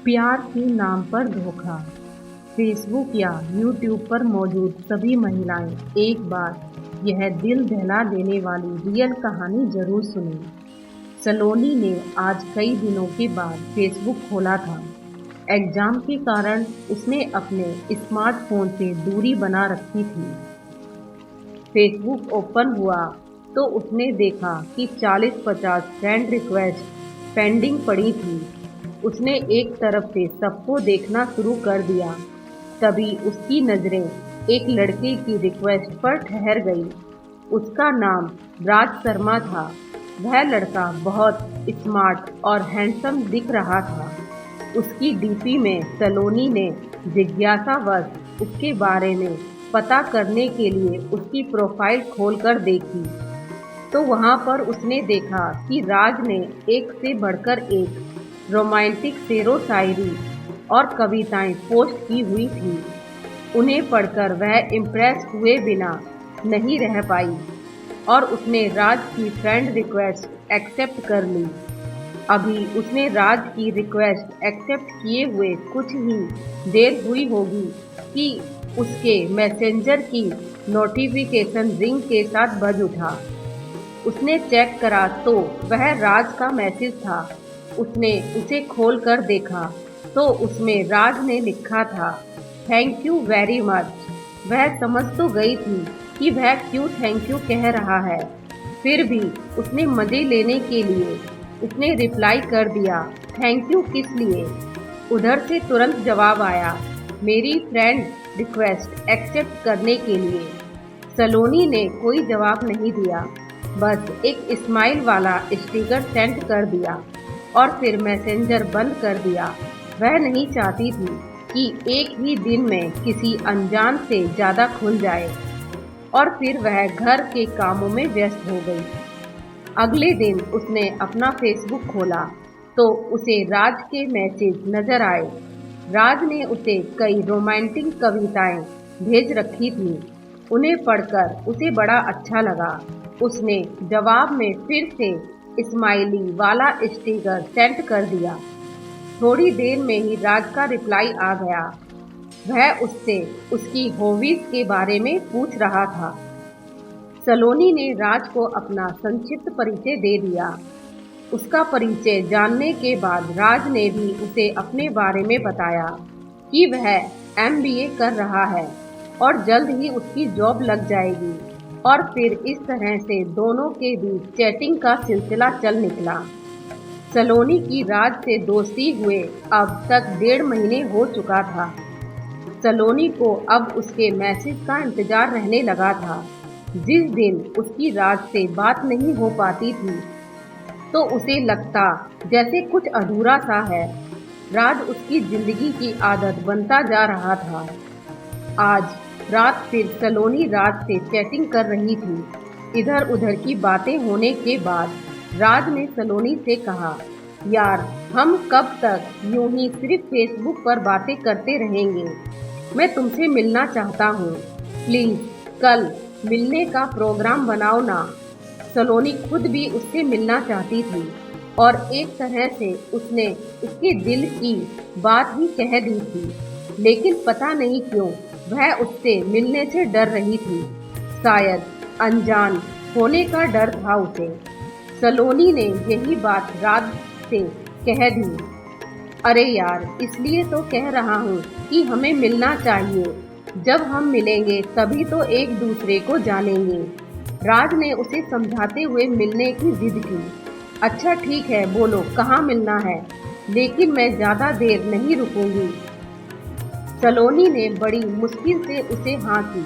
प्यार के नाम पर धोखा। फेसबुक या यूट्यूब पर मौजूद सभी महिलाएं एक बार यह दिल दहला देने वाली रियल कहानी जरूर सुने। सलोनी ने आज कई दिनों के बाद फेसबुक खोला था। एग्जाम के कारण उसने अपने स्मार्टफोन से दूरी बना रखी थी। फेसबुक ओपन हुआ तो उसने देखा कि 40-50 फ्रेंड रिक्वेस्ट पेंडिंग पड़ी थी। उसने एक तरफ से सबको देखना शुरू कर दिया, तभी उसकी नज़रें एक लड़के की रिक्वेस्ट पर ठहर गई। उसका नाम राज शर्मा था। वह लड़का बहुत स्मार्ट और हैंडसम दिख रहा था। उसकी डीपी में सलोनी ने जिज्ञासावश उसके बारे में पता करने के लिए उसकी प्रोफाइल खोलकर देखी, तो वहां पर उसने देखा कि राज ने एक से बढ़कर एक रोमांटिक शेरो शायरी और कविताएं पोस्ट की हुई थी। उन्हें पढ़कर वह इम्प्रेस हुए बिना नहीं रह पाई और उसने राज की फ्रेंड रिक्वेस्ट एक्सेप्ट कर ली। अभी उसने राज की रिक्वेस्ट एक्सेप्ट किए हुए कुछ ही देर हुई होगी कि उसके मैसेंजर की नोटिफिकेशन रिंग के साथ बज उठा। उसने चेक करा तो वह राज का मैसेज था। उसने उसे खोल कर देखा तो उसमें राज ने लिखा था, थैंक यू वेरी मच। वह समझ तो गई थी कि वह क्यों थैंक यू कह रहा है, फिर भी उसने मजे लेने के लिए उसने रिप्लाई कर दिया, थैंक यू किस लिए। उधर से तुरंत जवाब आया, मेरी फ्रेंड रिक्वेस्ट एक्सेप्ट करने के लिए। सलोनी ने कोई जवाब नहीं दिया, बस एक स्माइल वाला स्टिकर सेंड कर दिया और फिर मैसेंजर बंद कर दिया। वह नहीं चाहती थी कि एक ही दिन में किसी अनजान से ज़्यादा खुल जाए और फिर वह घर के कामों में व्यस्त हो गई। अगले दिन उसने अपना फेसबुक खोला तो उसे राज के मैसेज नजर आए। राज ने उसे कई रोमांटिक कविताएं भेज रखी थी। उन्हें पढ़कर उसे बड़ा अच्छा लगा। उसने जवाब में फिर से स्माइली वाला स्टिकर सेंड कर दिया। थोड़ी देर में ही राज का रिप्लाई आ गया। वह उससे उसकी हॉबीज के बारे में पूछ रहा था। सलोनी ने राज को अपना संक्षिप्त परिचय दे दिया। उसका परिचय जानने के बाद राज ने भी उसे अपने बारे में बताया कि वह एमबीए कर रहा है और जल्द ही उसकी जॉब लग जाएगी। और फिर इस तरह से दोनों के बीच चैटिंग का सिलसिला चल निकला। सलोनी की राज से दोस्ती हुए अब तक 1.5 महीने हो चुका था। सलोनी को अब उसके मैसेज का इंतजार रहने लगा था। जिस दिन उसकी राज से बात नहीं हो पाती थी तो उसे लगता जैसे कुछ अधूरा सा है। राज उसकी जिंदगी की आदत बनता जा रहा था। आज रात फिर सलोनी राज से चैटिंग कर रही थी। इधर उधर की बातें होने के बाद राज ने सलोनी से कहा, यार हम कब तक यूं ही सिर्फ फेसबुक पर बातें करते रहेंगे। मैं तुमसे मिलना चाहता हूँ, प्लीज कल मिलने का प्रोग्राम बनाओ ना। सलोनी खुद भी उससे मिलना चाहती थी और एक तरह से उसने उसके दिल की बात ही कह दी थी, लेकिन पता नहीं क्यों वह उससे मिलने से डर रही थी। शायद अनजान होने का डर था उसे। सलोनी ने यही बात राज से कह दी। अरे यार, इसलिए तो कह रहा हूँ कि हमें मिलना चाहिए। जब हम मिलेंगे तभी तो एक दूसरे को जानेंगे। राज ने उसे समझाते हुए मिलने की जिद की। अच्छा ठीक है, बोलो कहाँ मिलना है, लेकिन मैं ज़्यादा देर नहीं रुकूंगी। सलोनी ने बड़ी मुश्किल से उसे हाँ की।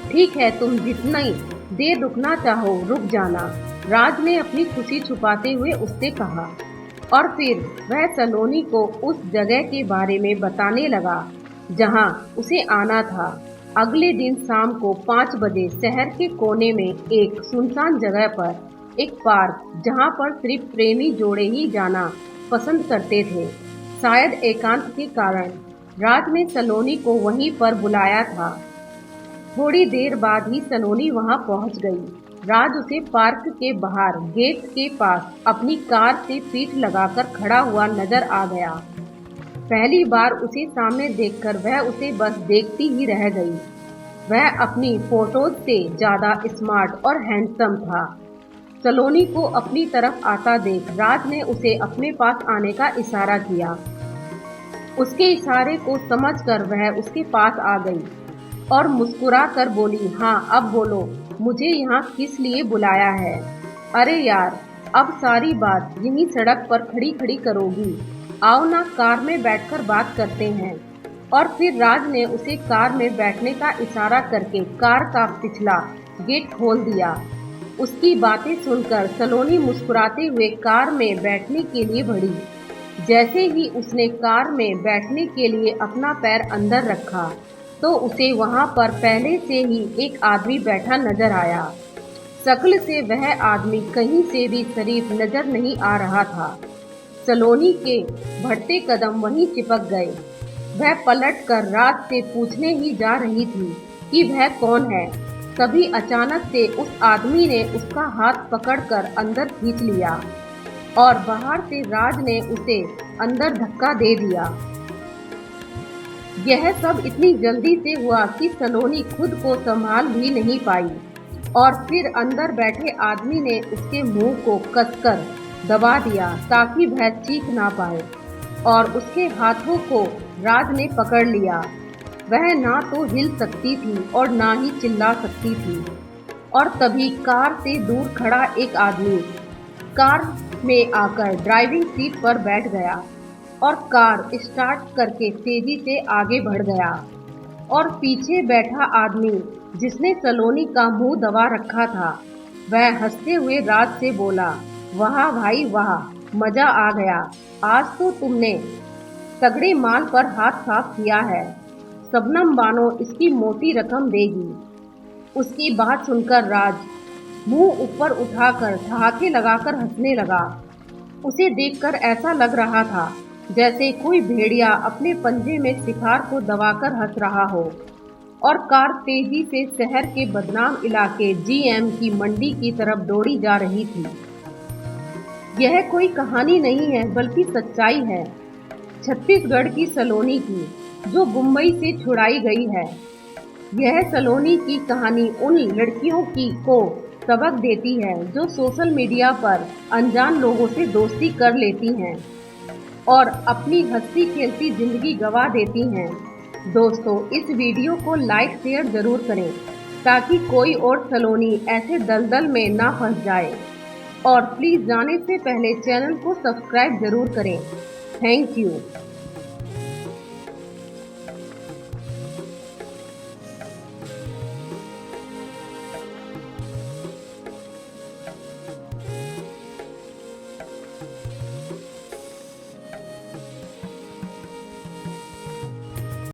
ठीक है, तुम जितनी देर रुकना चाहो रुक जाना, राज ने अपनी खुशी छुपाते हुए उससे कहा। और फिर वह सलोनी को उस जगह के बारे में बताने लगा जहां उसे आना था। अगले दिन शाम को 5 बजे शहर के कोने में एक सुनसान जगह पर एक पार्क, जहां पर सिर्फ प्रेमी जोड़े ही जाना पसंद करते थे। शायद एकांत के कारण राज ने सलोनी को वहीं पर बुलाया था। थोड़ी देर बाद ही सलोनी वहां पहुंच गई। राज उसे पार्क के बाहर गेट के पास अपनी कार से पीठ लगाकर खड़ा हुआ नजर आ गया। पहली बार उसे सामने देखकर वह उसे बस देखती ही रह गई। वह अपनी फोटोज से ज्यादा स्मार्ट और हैंडसम था। सलोनी को अपनी तरफ आता देख राज ने उसे अपने पास आने का इशारा किया। उसके इशारे को समझकर वह उसके पास आ गई और मुस्कुरा कर बोली, हाँ अब बोलो, मुझे यहाँ किस लिए बुलाया है? अरे यार, अब सारी बात यहीं सड़क पर खड़ी खड़ी करोगी? आओ ना, कार में बैठकर बात करते हैं। और फिर राज ने उसे कार में बैठने का इशारा करके कार का पिछला गेट खोल दिया। उसकी बातें सुनकर सलोनी मुस्कुराते हुए कार में बैठने के लिए बढ़ी। जैसे ही उसने कार में बैठने के लिए अपना पैर अंदर रखा तो उसे वहां पर पहले से ही एक आदमी बैठा नजर आया। शक्ल से वह आदमी कहीं से भी शरीफ नजर नहीं आ रहा था। सलोनी के बढ़ते कदम वहीं चिपक गए। वह पलट कर राज से पूछने ही जा रही थी कि वह कौन है, तभी अचानक से उस आदमी ने उसका हाथ पकड़कर अंदर खींच लिया और बाहर से राज ने उसे अंदर धक्का दे दिया। यह सब इतनी जल्दी से हुआ कि सलोनी खुद को संभाल भी नहीं पाई और फिर अंदर बैठे आदमी ने उसके मुंह को कसकर दबा दिया ताकि वह चीख ना पाए और उसके हाथों को राज ने पकड़ लिया। वह ना तो हिल सकती थी और ना ही चिल्ला सकती थी। और तभी कार से दूर खड़ा एक आदमी कार में आकर ड्राइविंग सीट पर बैठ गया और कार स्टार्ट करके तेजी से आगे बढ़ गया। और पीछे बैठा आदमी जिसने सलोनी का मुंह दबा रखा था, वह हंसते हुए राज से बोला, वाह भाई वाह, मजा आ गया, आज तो तुमने तगड़े माल पर हाथ साफ किया है। शबनम बानो इसकी मोटी रकम देगी। उसकी बात सुनकर राज मुंह ऊपर उठाकर ठहाके लगाकर हंसने लगा। उसे देखकर ऐसा लग रहा था जैसे कोई भेड़िया अपने पंजे में शिकार को दबाकर हंस रहा हो। और कार तेजी से शहर के बदनाम इलाके जीएम की मंडी की तरफ दौड़ी जा रही थी। यह कोई कहानी नहीं है बल्कि सच्चाई है, छत्तीसगढ़ की सलोनी की, जो मुंबई से छुड़ाई गई है। यह सलोनी की कहानी उन लड़कियों की को सबक देती है जो सोशल मीडिया पर अनजान लोगों से दोस्ती कर लेती हैं और अपनी हंसी खेलती जिंदगी गंवा देती हैं। दोस्तों, इस वीडियो को लाइक शेयर जरूर करें ताकि कोई और सलोनी ऐसे दलदल में ना फंस जाए। और प्लीज़ जाने से पहले चैनल को सब्सक्राइब जरूर करें। Thank you.